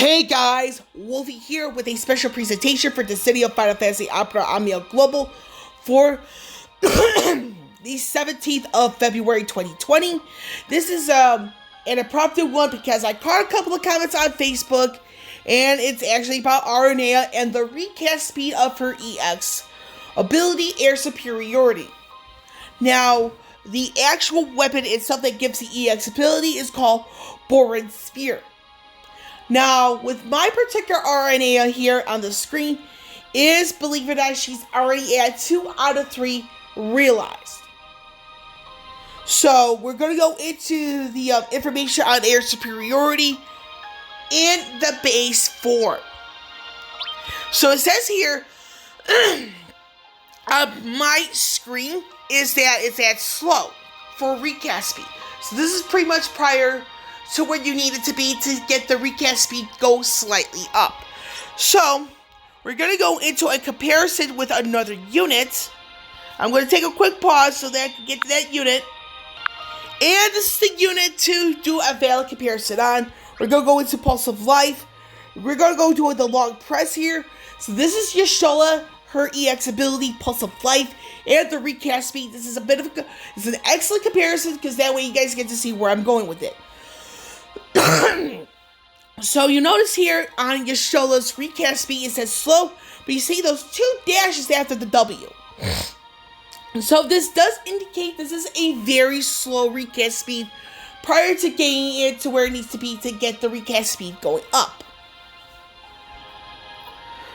Hey guys, Wolfie here with a special presentation for the City of Final Fantasy Opera Aranea Global for the 17th of February 2020. This is an impromptu one because I caught a couple of comments on Facebook, and it's actually about Aranea and the recast speed of her EX ability, Air Superiority. Now, the actual weapon itself that gives the EX ability is called Borin Spear. Now, with my particular Aranea here on the screen, believe it or not, she's already at 2 out of 3 realized. So, we're going to go into the information on Air Superiority in the base form. So, it says here, on my screen, is that it's at slow for recast speed. So, this is pretty much prior to where you need it to be to get the recast speed go slightly up. So, we're going to go into a comparison with another unit. I'm going to take a quick pause so that I can get to that unit. And this is the unit to do a valid comparison on. We're going to go into Pulse of Life. We're going to go to the long press here. So this is Y'Shola, her EX ability, Pulse of Life, and the recast speed. This is it's an excellent comparison because that way you guys get to see where I'm going with it. So you notice here on Y'Shola's recast speed it says slow, but you see those 2 dashes after the W. So this does indicate this is a very slow recast speed prior to getting it to where it needs to be to get the recast speed going up.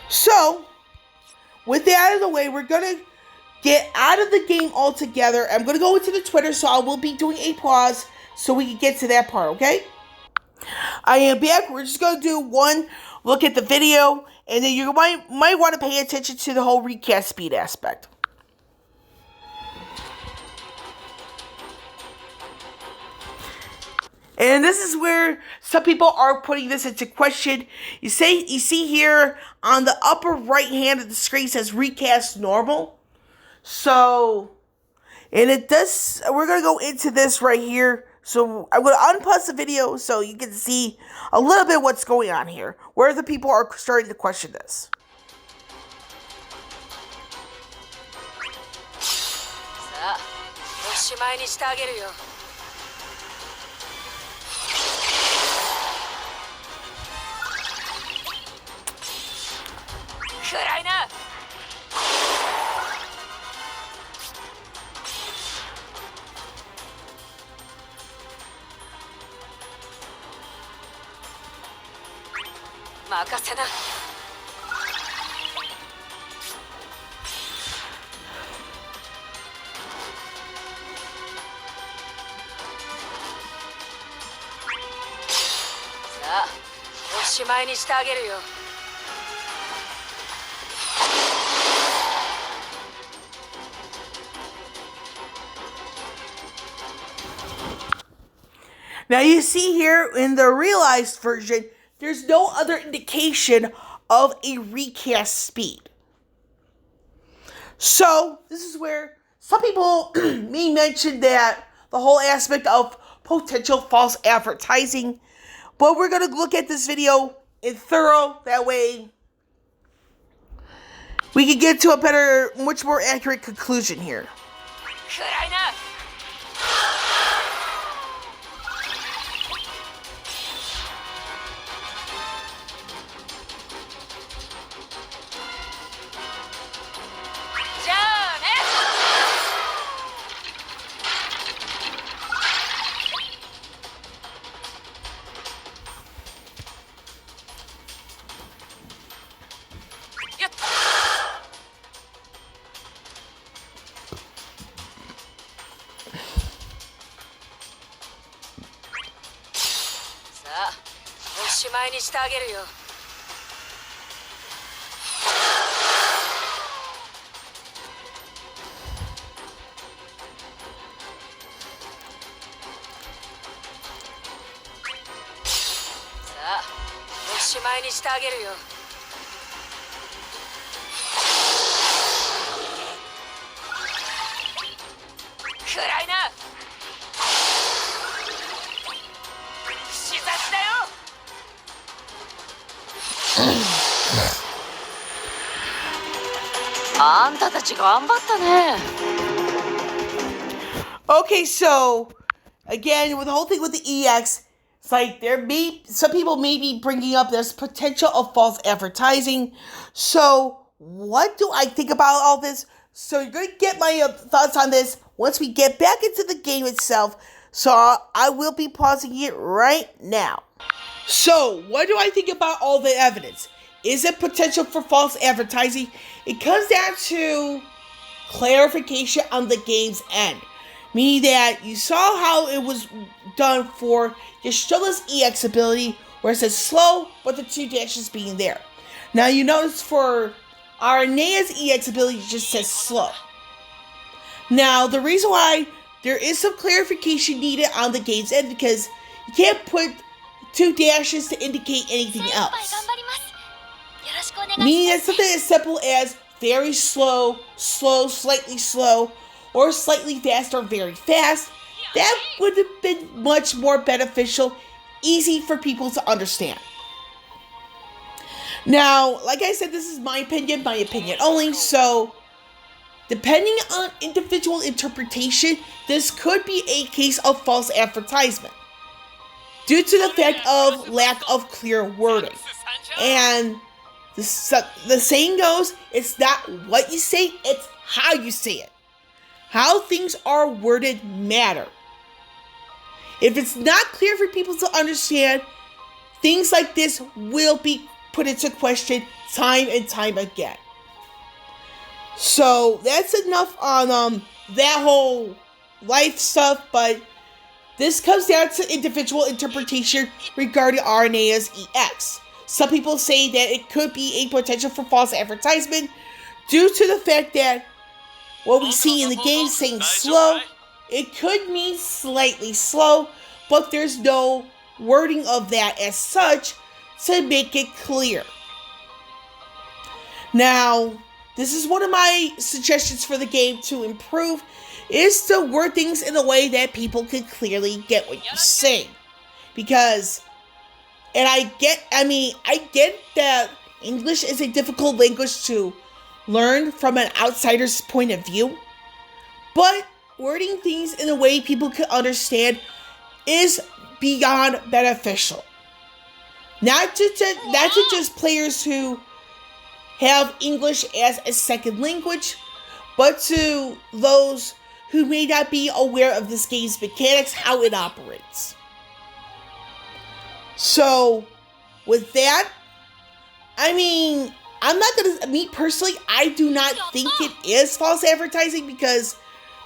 So, with that out of the way, we're going to get out of the game altogether. I'm going to go into the Twitter, so I will be doing a pause so we can get to that part, okay? I am back. We're just going to do one look at the video, and then you might want to pay attention to the whole recast speed aspect. And this is where some people are putting this into question. You see here on the upper right hand of the screen says recast normal. So, and it does, we're going to go into this right here. So I'm going to unpause the video so you can see a little bit what's going on here, where the people are starting to question this. Now you see here in the realized version, there's no other indication of a recast speed. So, this is where some people may mention that the whole aspect of potential false advertising. But we're going to look at this video in thorough. That way, we can get to a better, much more accurate conclusion here. Okay, so again, with the whole thing with the EX, it's like some people may be bringing up there's potential of false advertising. So what do I think about all this? So you're going to get my thoughts on this once we get back into the game itself. So I will be pausing it right now. So what do I think about all the evidence? Is it potential for false advertising? It comes down to clarification on the game's end. Meaning that you saw how it was done for Yashilla's EX ability, where it says slow, but the 2 dashes being there. Now you notice for Aranea's EX ability, it just says slow. Now the reason why there is some clarification needed on the game's end, because you can't put 2 dashes to indicate anything else. Meaning that something as simple as very slow, slow, slightly slow, or slightly fast or very fast, that would have been much more beneficial, easy for people to understand. Now, like I said, this is my opinion only, so depending on individual interpretation, this could be a case of false advertisement due to the fact of lack of clear wording. And the saying goes, it's not what you say, it's how you say it. How things are worded matter. If it's not clear for people to understand, things like this will be put into question time and time again. So that's enough on that whole life stuff, but this comes down to individual interpretation regarding Aranea's EX. Some people say that it could be a potential for false advertisement due to the fact that what we see in the game saying slow, it could mean slightly slow, but there's no wording of that as such to make it clear. Now, this is one of my suggestions for the game to improve, is to word things in a way that people can clearly get what you're saying. Because, and I get that English is a difficult language to learn from an outsider's point of view, but wording things in a way people can understand is beyond beneficial. Not to just players who have English as a second language, but to those who may not be aware of this game's mechanics, how it operates. So, with that, me personally, I do not think it is false advertising, because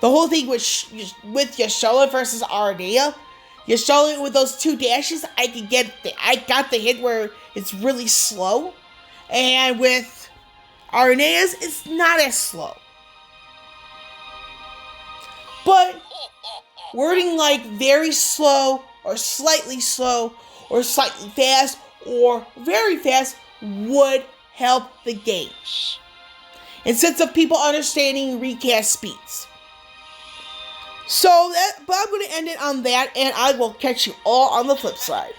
the whole thing with Yashala versus Aranea, Yashala with those 2 dashes, I got the hint where it's really slow, and with Aranea's, it's not as slow. But wording like very slow, or slightly fast, or very fast would help the game in sense of people understanding recast speeds. But I'm going to end it on that, and I will catch you all on the flip side.